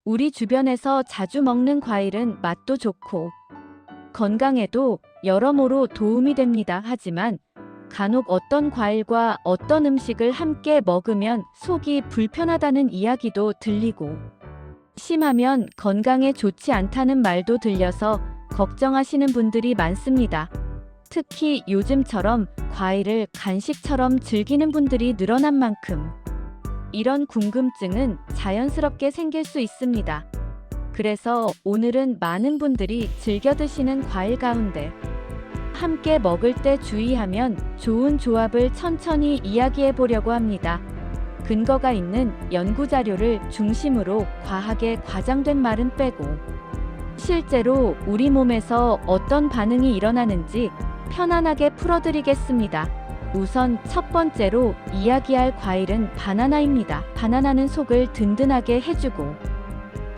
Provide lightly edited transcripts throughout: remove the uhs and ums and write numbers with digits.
우리 주변에서 자주 먹는 과일은 맛도 좋고 건강에도 여러모로 도움이 됩니다. 하지만 간혹 어떤 과일과 어떤 음식을 함께 먹으면 속이 불편하다는 이야기도 들리고 심하면 건강에 좋지 않다는 말도 들려서 걱정하시는 분들이 많습니다. 특히 요즘처럼 과일을 간식처럼 즐기는 분들이 늘어난 만큼 이런 궁금증은 자연스럽게 생길 수 있습니다. 그래서 오늘은 많은 분들이 즐겨 드시는 과일 가운데 함께 먹을 때 주의하면 좋은 조합을 천천히 이야기해 보려고 합니다. 근거가 있는 연구 자료를 중심으로 과하게 과장된 말은 빼고 실제로 우리 몸에서 어떤 반응이 일어나는지 편안하게 풀어드리겠습니다. 우선 첫 번째로 이야기할 과일은 바나나입니다. 바나나는 속을 든든하게 해주고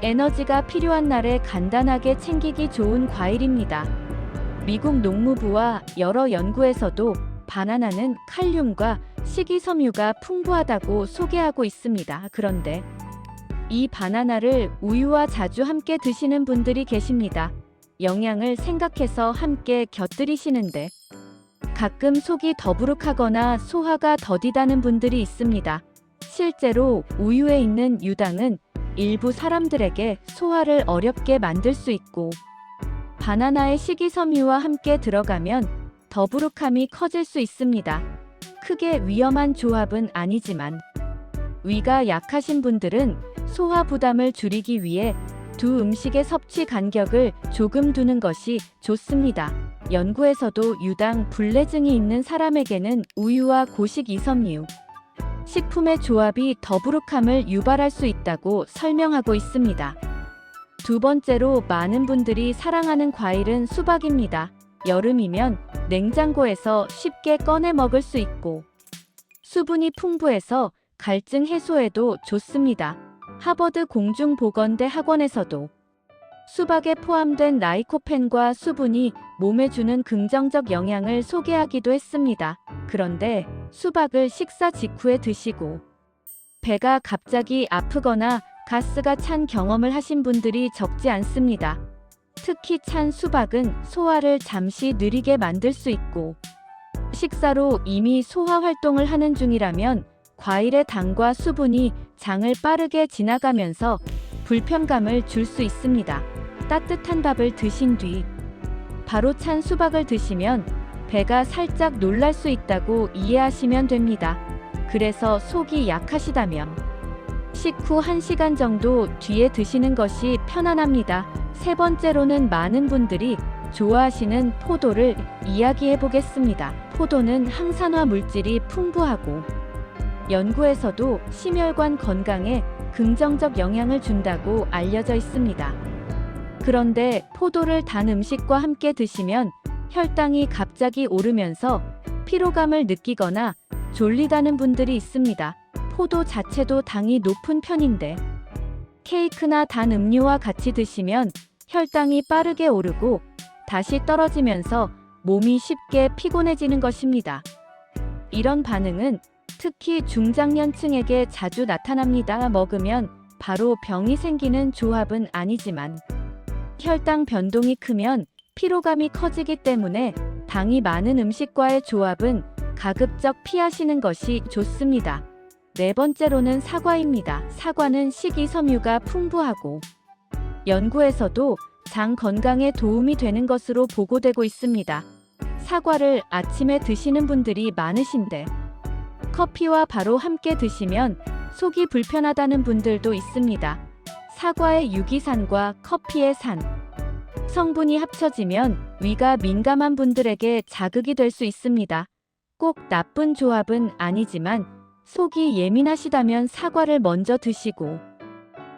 에너지가 필요한 날에 간단하게 챙기기 좋은 과일입니다. 미국 농무부와 여러 연구에서도 바나나는 칼륨과 식이섬유가 풍부하다고 소개하고 있습니다. 그런데 이 바나나를 우유와 자주 함께 드시는 분들이 계십니다. 영양을 생각해서 함께 곁들이시는데 가끔 속이 더부룩하거나 소화가 더디다는 분들이 있습니다. 실제로 우유에 있는 유당은 일부 사람들에게 소화를 어렵게 만들 수 있고 바나나의 식이섬유와 함께 들어가면 더부룩함이 커질 수 있습니다. 크게 위험한 조합은 아니지만 위가 약하신 분들은 소화 부담을 줄이기 위해 두 음식의 섭취 간격을 조금 두는 것이 좋습니다. 연구에서도 유당 불내증이 있는 사람에게는 우유와 고식 이섬유 식품의 조합이 더부룩함을 유발할 수 있다고 설명하고 있습니다. 두 번째로 많은 분들이 사랑하는 과일은 수박입니다. 여름이면 냉장고에서 쉽게 꺼내 먹을 수 있고 수분이 풍부해서 갈증 해소에도 좋습니다. 하버드 공중보건대 학원에서도 수박에 포함된 라이코펜과 수분이 몸에 주는 긍정적 영향을 소개하기도 했습니다. 그런데 수박을 식사 직후에 드시고 배가 갑자기 아프거나 가스가 찬 경험을 하신 분들이 적지 않습니다. 특히 찬 수박은 소화를 잠시 느리게 만들 수 있고 식사로 이미 소화 활동을 하는 중이라면 과일의 당과 수분이 장을 빠르게 지나가면서 불편감을 줄 수 있습니다. 따뜻한 밥을 드신 뒤 바로 찬 수박을 드시면 배가 살짝 놀랄 수 있다고 이해하시면 됩니다. 그래서 속이 약하시다면 식후 1시간 정도 뒤에 드시는 것이 편안합니다. 세 번째로는 많은 분들이 좋아하시는 포도를 이야기해 보겠습니다. 포도는 항산화 물질이 풍부하고 연구에서도 심혈관 건강에 긍정적 영향을 준다고 알려져 있습니다. 그런데 포도를 단 음식과 함께 드시면 혈당이 갑자기 오르면서 피로감을 느끼거나 졸리다는 분들이 있습니다. 포도 자체도 당이 높은 편인데 케이크나 단 음료와 같이 드시면 혈당이 빠르게 오르고 다시 떨어지면서 몸이 쉽게 피곤해지는 것입니다. 이런 반응은 특히 중장년층에게 자주 나타납니다. 먹으면 바로 병이 생기는 조합은 아니지만 혈당 변동이 크면 피로감이 커지기 때문에 당이 많은 음식과의 조합은 가급적 피하시는 것이 좋습니다. 네 번째로는 사과입니다. 사과는 식이섬유가 풍부하고 연구에서도 장 건강에 도움이 되는 것으로 보고되고 있습니다. 사과를 아침에 드시는 분들이 많으신데 커피와 바로 함께 드시면 속이 불편하다는 분들도 있습니다. 사과의 유기산과 커피의 산 성분이 합쳐지면 위가 민감한 분들에게 자극이 될 수 있습니다. 꼭 나쁜 조합은 아니지만 속이 예민하시다면 사과를 먼저 드시고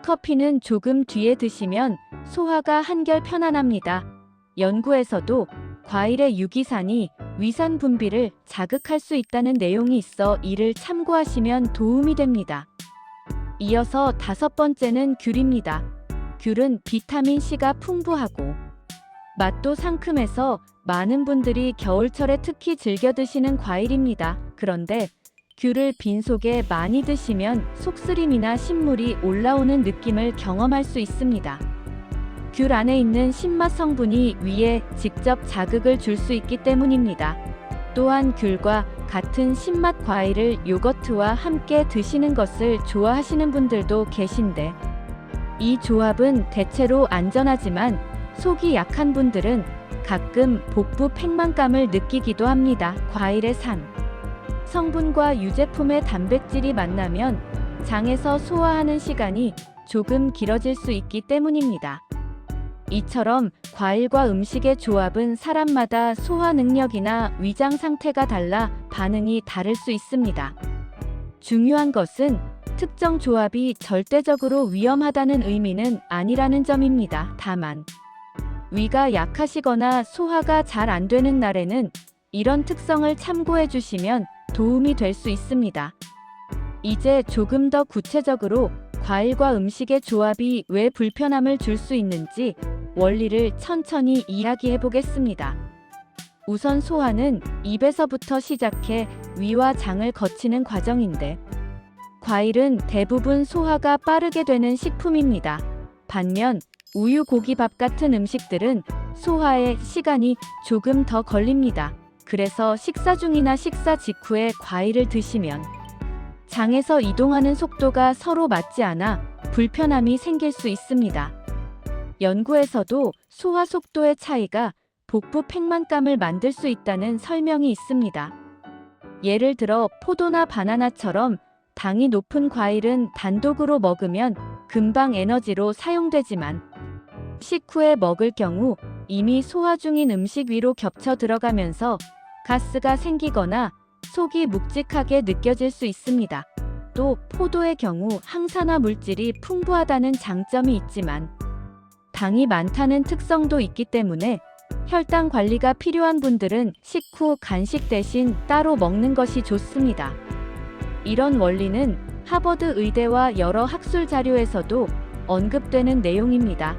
커피는 조금 뒤에 드시면 소화가 한결 편안합니다. 연구에서도 과일의 유기산이 위산 분비를 자극할 수 있다는 내용이 있어 이를 참고하시면 도움이 됩니다. 이어서 다섯 번째는 귤입니다. 귤은 비타민C가 풍부하고 맛도 상큼해서 많은 분들이 겨울철에 특히 즐겨 드시는 과일입니다. 그런데 귤을 빈속에 많이 드시면 속쓰림이나 신물이 올라오는 느낌을 경험할 수 있습니다. 귤 안에 있는 신맛 성분이 위에 직접 자극을 줄 수 있기 때문입니다. 또한 귤과 같은 신맛 과일을 요거트와 함께 드시는 것을 좋아하시는 분들도 계신데, 이 조합은 대체로 안전하지만 속이 약한 분들은 가끔 복부 팽만감을 느끼기도 합니다. 과일의 산 성분과 유제품의 단백질이 만나면 장에서 소화하는 시간이 조금 길어질 수 있기 때문입니다. 이처럼 과일과 음식의 조합은 사람마다 소화 능력이나 위장 상태가 달라 반응이 다를 수 있습니다. 중요한 것은 특정 조합이 절대적으로 위험하다는 의미는 아니라는 점입니다. 다만 위가 약하시거나 소화가 잘 안 되는 날에는 이런 특성을 참고해 주시면 도움이 될 수 있습니다. 이제 조금 더 구체적으로 과일과 음식의 조합이 왜 불편함을 줄 수 있는지 원리를 천천히 이야기해 보겠습니다. 우선 소화는 입에서부터 시작해 위와 장을 거치는 과정인데, 과일은 대부분 소화가 빠르게 되는 식품입니다. 반면 우유, 고기, 밥 같은 음식들은 소화에 시간이 조금 더 걸립니다. 그래서 식사 중이나 식사 직후에 과일을 드시면 장에서 이동하는 속도가 서로 맞지 않아 불편함이 생길 수 있습니다. 연구에서도 소화 속도의 차이가 복부 팽만감을 만들 수 있다는 설명이 있습니다. 예를 들어 포도나 바나나처럼 당이 높은 과일은 단독으로 먹으면 금방 에너지로 사용되지만, 식후에 먹을 경우 이미 소화 중인 음식 위로 겹쳐 들어가면서 가스가 생기거나 속이 묵직하게 느껴질 수 있습니다. 또 포도의 경우 항산화 물질이 풍부하다는 장점이 있지만 당이 많다는 특성도 있기 때문에 혈당 관리가 필요한 분들은 식후 간식 대신 따로 먹는 것이 좋습니다. 이런 원리는 하버드 의대와 여러 학술 자료에서도 언급되는 내용입니다.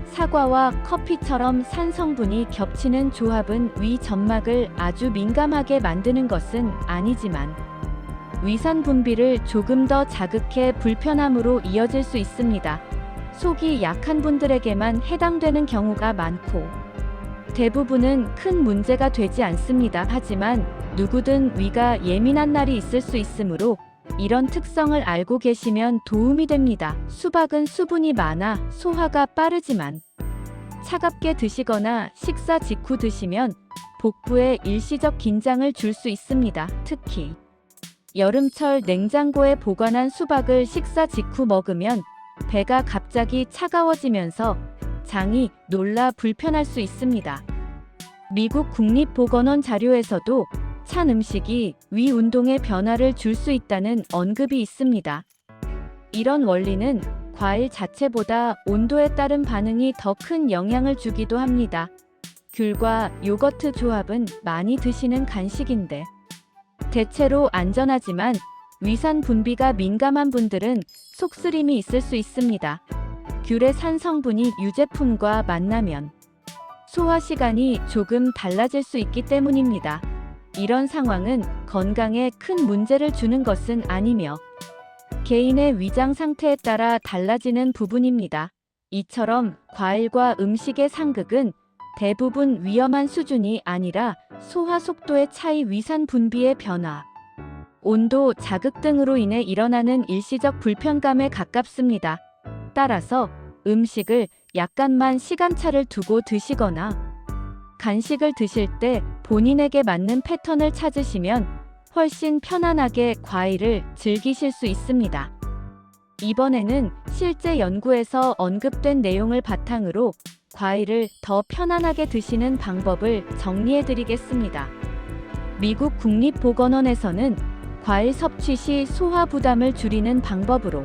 사과와 커피처럼 산 성분이 겹치는 조합은 위 점막을 아주 민감하게 만드는 것은 아니지만 위산 분비를 조금 더 자극해 불편함으로 이어질 수 있습니다. 속이 약한 분들에게만 해당되는 경우가 많고 대부분은 큰 문제가 되지 않습니다. 하지만 누구든 위가 예민한 날이 있을 수 있으므로 이런 특성을 알고 계시면 도움이 됩니다. 수박은 수분이 많아 소화가 빠르지만 차갑게 드시거나 식사 직후 드시면 복부에 일시적 긴장을 줄 수 있습니다. 특히 여름철 냉장고에 보관한 수박을 식사 직후 먹으면 배가 갑자기 차가워지면서 장이 놀라 불편할 수 있습니다. 미국 국립보건원 자료에서도 찬 음식이 위 운동에 변화를 줄 수 있다는 언급이 있습니다. 이런 원리는 과일 자체보다 온도에 따른 반응이 더 큰 영향을 주기도 합니다. 귤과 요거트 조합은 많이 드시는 간식인데 대체로 안전하지만 위산 분비가 민감한 분들은 속쓰림이 있을 수 있습니다. 귤의 산 성분이 유제품과 만나면 소화 시간이 조금 달라질 수 있기 때문입니다. 이런 상황은 건강에 큰 문제를 주는 것은 아니며 개인의 위장 상태에 따라 달라지는 부분입니다. 이처럼 과일과 음식의 상극은 대부분 위험한 수준이 아니라 소화 속도의 차이, 위산 분비의 변화, 온도 자극 등으로 인해 일어나는 일시적 불편감에 가깝습니다. 따라서 음식을 약간만 시간차를 두고 드시거나 간식을 드실 때 본인에게 맞는 패턴을 찾으시면 훨씬 편안하게 과일을 즐기실 수 있습니다. 이번에는 실제 연구에서 언급된 내용을 바탕으로 과일을 더 편안하게 드시는 방법을 정리해 드리겠습니다. 미국 국립보건원에서는 과일 섭취 시 소화 부담을 줄이는 방법으로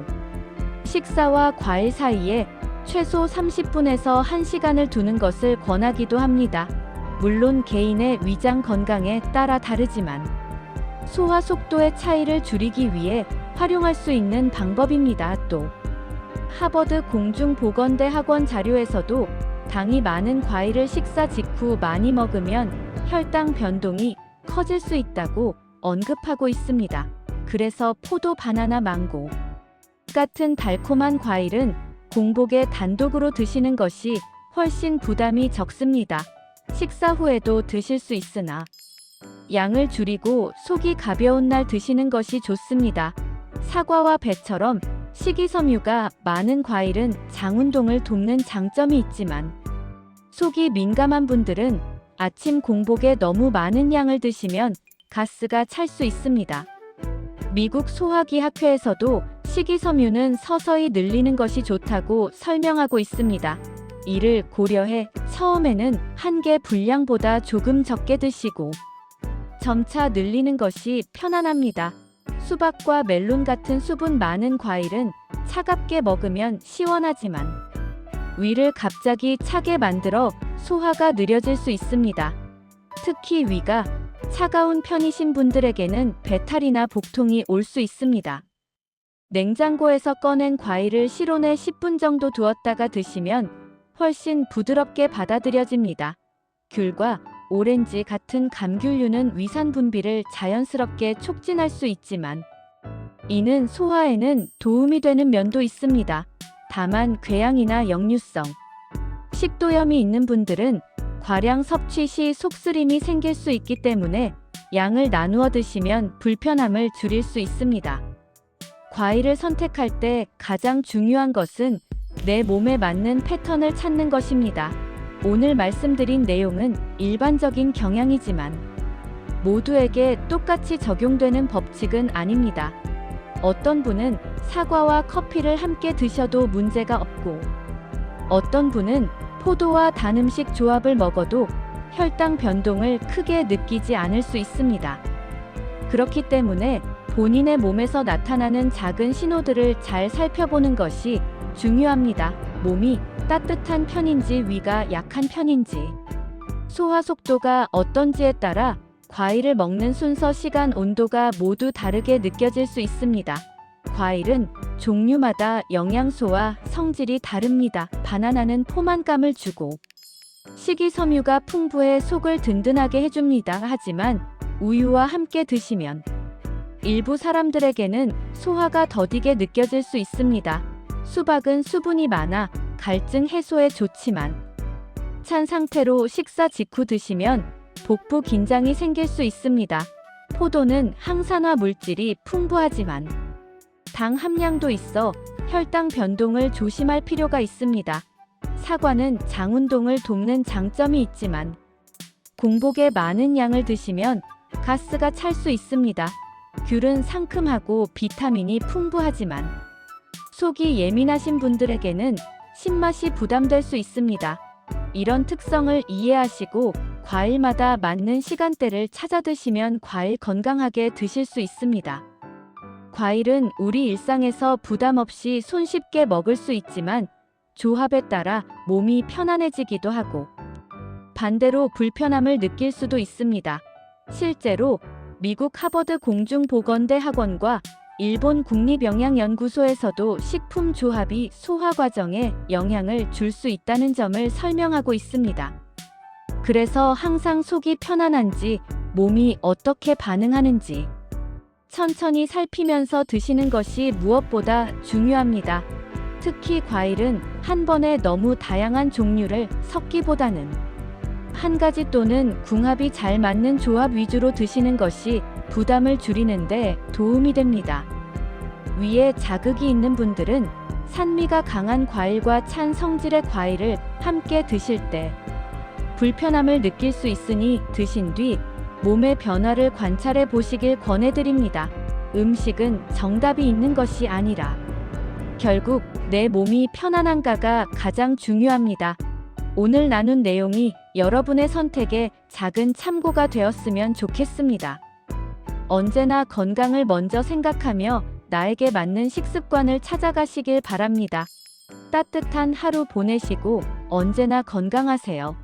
식사와 과일 사이에 최소 30분에서 1시간을 두는 것을 권하기도 합니다. 물론 개인의 위장 건강에 따라 다르지만 소화 속도의 차이를 줄이기 위해 활용할 수 있는 방법입니다. 또 하버드 공중보건대 학원 자료에서도 당이 많은 과일을 식사 직후 많이 먹으면 혈당 변동이 커질 수 있다고 언급하고 있습니다. 그래서 포도, 바나나, 망고 같은 달콤한 과일은 공복에 단독으로 드시는 것이 훨씬 부담이 적습니다. 식사 후에도 드실 수 있으나 양을 줄이고 속이 가벼운 날 드시는 것이 좋습니다. 사과와 배처럼 식이섬유가 많은 과일은 장 운동을 돕는 장점이 있지만 속이 민감한 분들은 아침 공복에 너무 많은 양을 드시면 가스가 찰 수 있습니다. 미국 소화기 학회에서도 식이섬유는 서서히 늘리는 것이 좋다고 설명하고 있습니다. 이를 고려해 처음에는 한 개 분량보다 조금 적게 드시고 점차 늘리는 것이 편안합니다. 수박과 멜론 같은 수분 많은 과일은 차갑게 먹으면 시원하지만 위를 갑자기 차게 만들어 소화가 느려질 수 있습니다. 특히 위가 차가운 편이신 분들에게는 배탈이나 복통이 올 수 있습니다. 냉장고에서 꺼낸 과일을 실온에 10분 정도 두었다가 드시면 훨씬 부드럽게 받아들여집니다. 귤과 오렌지 같은 감귤류는 위산 분비를 자연스럽게 촉진할 수 있지만 이는 소화에는 도움이 되는 면도 있습니다. 다만 궤양이나 역류성 식도염이 있는 분들은 과량 섭취 시 속쓰림이 생길 수 있기 때문에 양을 나누어 드시면 불편함을 줄일 수 있습니다. 과일을 선택할 때 가장 중요한 것은 내 몸에 맞는 패턴을 찾는 것입니다. 오늘 말씀드린 내용은 일반적인 경향이지만 모두에게 똑같이 적용되는 법칙은 아닙니다. 어떤 분은 사과와 커피를 함께 드셔도 문제가 없고 어떤 분은 포도와 단 음식 조합을 먹어도 혈당 변동을 크게 느끼지 않을 수 있습니다. 그렇기 때문에 본인의 몸에서 나타나는 작은 신호들을 잘 살펴보는 것이 중요합니다. 몸이 따뜻한 편인지 위가 약한 편인지 소화 속도가 어떤지에 따라 과일을 먹는 순서, 시간, 온도가 모두 다르게 느껴질 수 있습니다. 과일은 종류마다 영양소와 성질이 다릅니다. 바나나는 포만감을 주고 식이섬유가 풍부해 속을 든든하게 해줍니다. 하지만 우유와 함께 드시면 일부 사람들에게는 소화가 더디게 느껴질 수 있습니다. 수박은 수분이 많아 갈증 해소에 좋지만 찬 상태로 식사 직후 드시면 복부 긴장이 생길 수 있습니다. 포도는 항산화 물질이 풍부하지만 당 함량도 있어 혈당 변동을 조심할 필요가 있습니다. 사과는 장 운동을 돕는 장점이 있지만 공복에 많은 양을 드시면 가스가 찰 수 있습니다. 귤은 상큼하고 비타민이 풍부하지만 속이 예민하신 분들에게는 신맛이 부담될 수 있습니다. 이런 특성을 이해하시고 과일마다 맞는 시간대를 찾아 드시면 과일 건강하게 드실 수 있습니다. 과일은 우리 일상에서 부담 없이 손쉽게 먹을 수 있지만 조합에 따라 몸이 편안해지기도 하고 반대로 불편함을 느낄 수도 있습니다. 실제로 미국 하버드 공중보건대 학원과 일본 국립영양연구소에서도 식품 조합이 소화 과정에 영향을 줄 수 있다는 점을 설명하고 있습니다. 그래서 항상 속이 편안한지, 몸이 어떻게 반응하는지 천천히 살피면서 드시는 것이 무엇보다 중요합니다. 특히 과일은 한 번에 너무 다양한 종류를 섞기보다는 한 가지 또는 궁합이 잘 맞는 조합 위주로 드시는 것이 부담을 줄이는데 도움이 됩니다. 위에 자극이 있는 분들은 산미가 강한 과일과 찬 성질의 과일을 함께 드실 때 불편함을 느낄 수 있으니 드신 뒤 몸의 변화를 관찰해 보시길 권해드립니다. 음식은 정답이 있는 것이 아니라 결국 내 몸이 편안한가가 가장 중요합니다. 오늘 나눈 내용이 여러분의 선택에 작은 참고가 되었으면 좋겠습니다. 언제나 건강을 먼저 생각하며 나에게 맞는 식습관을 찾아가시길 바랍니다. 따뜻한 하루 보내시고 언제나 건강하세요.